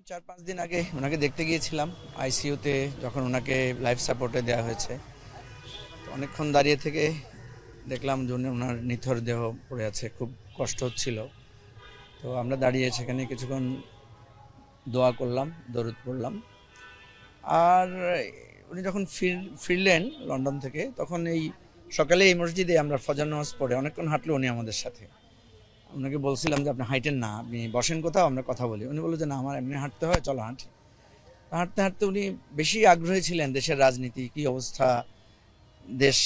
4-5 দিন আগে ওনাকে দেখতে গিয়েছিলাম আইসিইউতে, যখন ওনাকে লাইফ সাপোর্টে দেওয়া হয়েছে। তো অনেকক্ষণ দাঁড়িয়ে থেকে দেখলাম যে ওনার নিথর দেহ পড়ে আছে, খুব কষ্ট হচ্ছিল। তো আমরা দাঁড়িয়ে সেখানে কিছুক্ষণ দোয়া করলাম, দরুদ পড়লাম। আর উনি যখন ফিরলেন লন্ডন থেকে, তখন এই সকালে এই মসজিদে আমরা ফজর নামাজ পড়ে অনেকক্ষণ হাঁটলো উনি আমাদের সাথে। ওনাকে বলছিলাম যে আপনি হাঁটেন না, আপনি বসেন কোথাও, আমরা কথা বলি। উনি বললো যে না, আমার এমনি হাঁটতে হয়, চলো হাঁটি। হাঁটতে হাঁটতে উনি বেশি আগ্রহী ছিলেন দেশের রাজনীতি কী অবস্থা, দেশ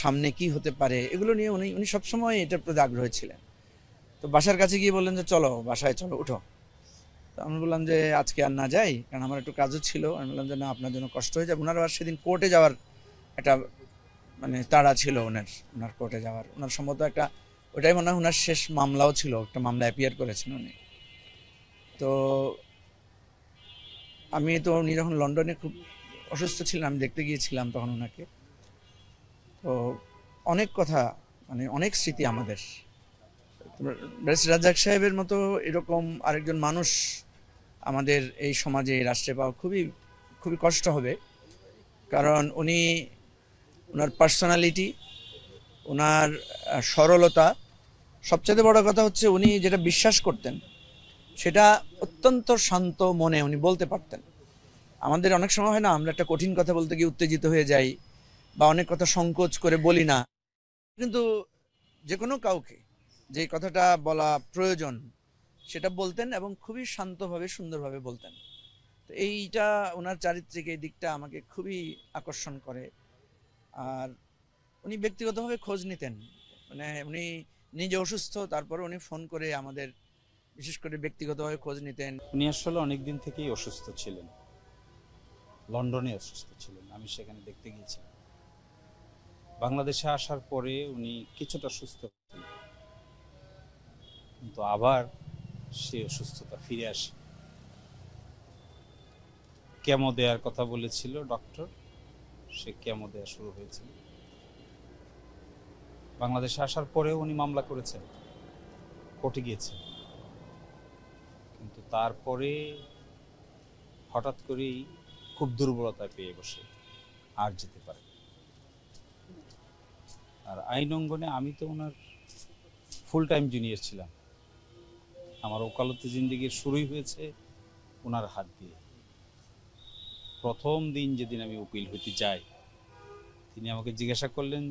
সামনে কি হতে পারে, এগুলো নিয়ে উনি উনি সবসময় এটার প্রতি আগ্রহী ছিলেন। তো বাসার কাছে গিয়ে বললেন যে চলো বাসায়, চলো উঠো। তো আমি বললাম যে আজকে আর না যাই, কারণ আমার একটু কাজও ছিল। আমি বললাম যে না, আপনার জন্য কষ্ট হয়ে যাবে। ওনার আর সেদিন কোর্টে যাওয়ার একটা মানে তাড়া ছিল ওনার, ওনার কোর্টে যাওয়ার। ওনার সম্ভবত একটা, ওটাই মনে হয় ওনার শেষ মামলাও ছিল, একটা মামলা অ্যাপিয়ার করেছেন উনি। তো উনি যখন লন্ডনে খুব অসুস্থ ছিলেন, আমি দেখতে গিয়েছিলাম তখন ওনাকে। তো অনেক কথা, মানে অনেক স্মৃতি আমাদের। ব্যারিস্টার রাজ্জাক সাহেবের মতো এরকম আরেকজন মানুষ আমাদের এই সমাজে, এই রাষ্ট্রে পাওয়া খুবই খুবই কষ্ট হবে। কারণ উনি, ওনার পার্সোনালিটি, ওনার সরলতা, সবচেয়ে বড় কথা হচ্ছে উনি যেটা বিশ্বাস করতেন সেটা অত্যন্ত শান্ত মনে উনি বলতে পারতেন। আমাদের অনেক সময় হয় না, আমরা একটা কঠিন কথা বলতে গিয়ে উত্তেজিত হয়ে যাই বা অনেক কথা সংকোচ করে বলি না। কিন্তু যে কোনো কাউকে যে কথাটা বলা প্রয়োজন সেটা বলতেন, এবং খুবই শান্তভাবে সুন্দরভাবে বলতেন। তো এইটা, ওনার চারিত্রিক এই দিকটা আমাকে খুবই আকর্ষণ করে। আর উনি ব্যক্তিগতভাবে খোঁজ নিতেন, মানে উনি নিজে অসুস্থ, তারপরে উনি ফোন করে আমাদের বিশেষ করে ব্যক্তিগতভাবে খোঁজ নিতেন। উনি আসলে অনেক দিন থেকেই অসুস্থ ছিলেন, লন্ডনে অসুস্থ ছিলেন। আমি সেখানে দেখতে গিয়েছিলাম। বাংলাদেশে আসার পরে উনি কিছুটা সুস্থ হতেন, কিন্তু আবার সে অসুস্থতা ফিরে আসে। কেমো দেওয়ার কথা বলেছিল ডক্টর, সে কেমো দেওয়া শুরু হয়েছিল। বাংলাদেশে আসার পরেও উনি মামলা করেছেন, কোর্টে গিয়েছেন, কিন্তু তারপরে হঠাৎ করেই খুব দুর্বলতা পেয়ে বসে আর যেতে পারে। আর আইন অঙ্গনে আমি তো ওনার ফুল টাইম জুনিয়র ছিলাম। আমার ওকালতি জিন্দেগির শুরুই হয়েছে ওনার হাত দিয়ে। প্রথম দিন যেদিন আমি উকিল হইতে যাই, তিনি আমাকে জিজ্ঞাসা করলেন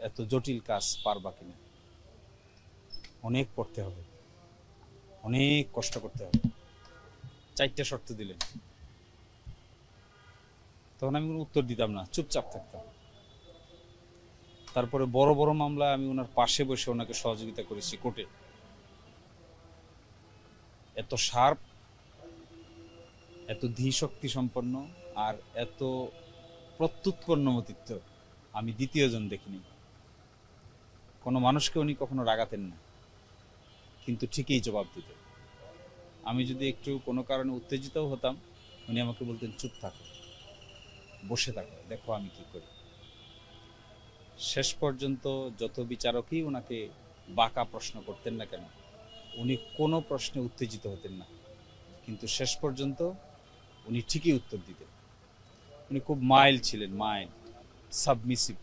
এত জটিল কাজ পারবা কিনা। অনেক পড়তে হবে, অনেক কষ্ট করতে হবে, 4টা শর্ত দিলেন। তখন আমি কোনো উত্তর দিতাম না, চুপচাপ থাকতাম। তারপরে বড় বড় মামলা আমি ওনার পাশে বসে ওনাকে সহযোগিতা করেছি কোর্টে। এত শার্প, এত ধীশক্তি সম্পন্ন আর এত প্রত্যুৎপন্নমতিত্ব আমি দ্বিতীয়জন দেখিনি। কোনো মানুষকে উনি কখনো রাগাতেন না, কিন্তু ঠিকই জবাব দিতেন। আমি যদি একটু কোনো কারণে উত্তেজিতও হতাম, উনি আমাকে বলতেন চুপ থাকো, বসে থাকো, দেখো আমি কি করি। শেষ পর্যন্ত যত বিচারকই ওনাকে বাঁকা প্রশ্ন করতেন না কেন, উনি কোনো প্রশ্নে উত্তেজিত হতেন না, কিন্তু শেষ পর্যন্ত উনি ঠিকই উত্তর দিতেন। উনি খুব মাইল্ড ছিলেন, মাইল্ড, সাবমিসিভ,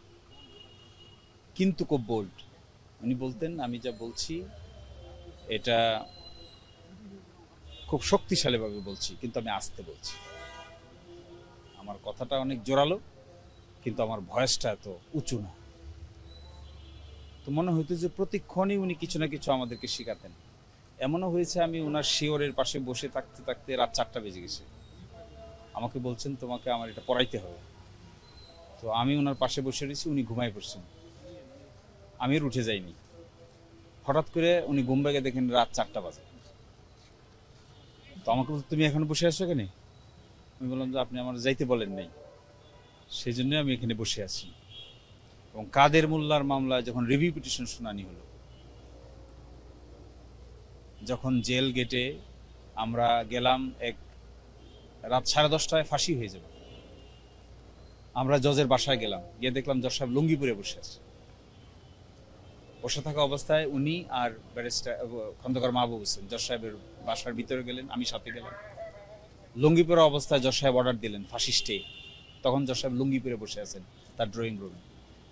কিন্তু খুব বোল্ড। উনি বলতেন আমি যা বলছি এটা খুব শক্তিশালীভাবে বলছি, কিন্তু আমি আস্তে বলছি। আমার কথাটা অনেক জোরালো, কিন্তু আমার ভয়েসটা এত উঁচু না। তো মনে হইতো যে প্রতিক্ষণই উনি কিছু না কিছু আমাদেরকে শেখাতেন। এমনও হয়েছে আমি ওনার শিওরের পাশে বসে থাকতে থাকতে রাত 4টা বেজে গেছে। আমাকে বলছেন তোমাকে আমার এটা পড়াইতে হবে। তো আমি ওনার পাশে বসে রয়েছি, উনি ঘুমাই পড়ছেন, আমি আর উঠে যাইনি। হঠাৎ করে উনি ঘুম ভেঙে দেখেন রাত 4টা বাজে। তো আমাকে বলতো তুমি এখানে বসে আছো কেন? আমি বললাম যে আপনি আমার যাইতে বলেন নাই, সেই জন্য আমি এখানে বসে আছি। এবং কাদের মোল্লার মামলায় যখন রিভিউ পিটিশন শুনানি হলো, যখন জেল গেটে আমরা গেলাম, রাত 10:30টায় ফাঁসি হয়ে যাবে, আমরা জজের বাসায় গেলাম, গিয়ে দেখলাম জজ সাহেব লুঙ্গি পরে বসে আছে। বসে থাকা অবস্থায় উনি আর ব্যারিস্টার খন্দকার মাহবুব হোসেন জজ সাহেবের বাসার ভিতরে গেলেন, আমি সাথে গেলাম। লুঙ্গি পরা অবস্থায় জজ সাহেব অর্ডার দিলেন ফাঁসি স্টে। তখন জজ সাহেব লুঙ্গি পরে বসে আছেন তার ড্রয়িং রুমে।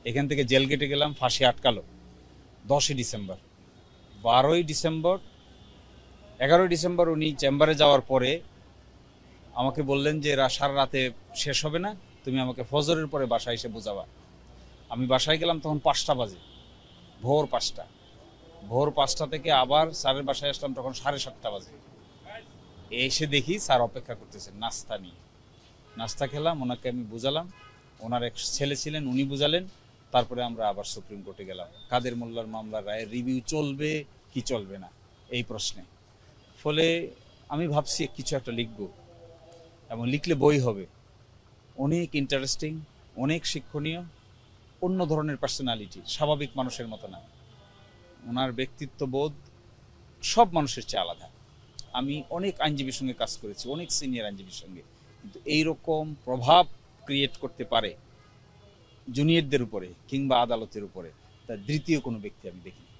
এখান থেকে জেল গেটে গেলাম, ফাঁসি আটকালো 10ই ডিসেম্বর। 12ই ডিসেম্বর 11ই ডিসেম্বর উনি চেম্বারে যাওয়ার পরে আমাকে বললেন যে সারা রাতে শেষ হবে না, তুমি আমাকে ফজরের পরে বাসায় এসে বোঝাবা। আমি বাসায় গেলাম, তখন 5টা বাজে, ভোর 5টা। ভোর 5টা থেকে আবার স্যারের বাসায় আসলাম, তখন 7:30 বাজে। এসে দেখি স্যার অপেক্ষা করতেছেন নাস্তা নিয়ে। নাস্তা খেলাম, ওনাকে আমি বুঝালাম, ওনার এক ছেলে ছিলেন, উনি বুঝালেন। তারপরে আমরা আবার সুপ্রিম কোর্টে গেলাম, কাদের মোল্লার মামলার রায়ের রিভিউ চলবে কি চলবে না এই প্রশ্নে। ফলে আমি ভাবছি কিছু একটা লিখব, এবং লিখলে বই হবে, অনেক ইন্টারেস্টিং, অনেক শিক্ষণীয়, অন্য ধরনের পার্সোনালিটি, স্বাভাবিক মানুষের মতো না। ওনার ব্যক্তিত্ববোধ সব মানুষের চেয়ে আলাদা। আমি অনেক আইনজীবীর সঙ্গে কাজ করেছি, অনেক সিনিয়র আইনজীবীর সঙ্গে, কিন্তু এইরকম প্রভাব ক্রিয়েট করতে পারে জুনিয়রদের উপরে কিংবা আদালতের উপরে, তার দ্বিতীয় কোনো ব্যক্তি আমি দেখিনি।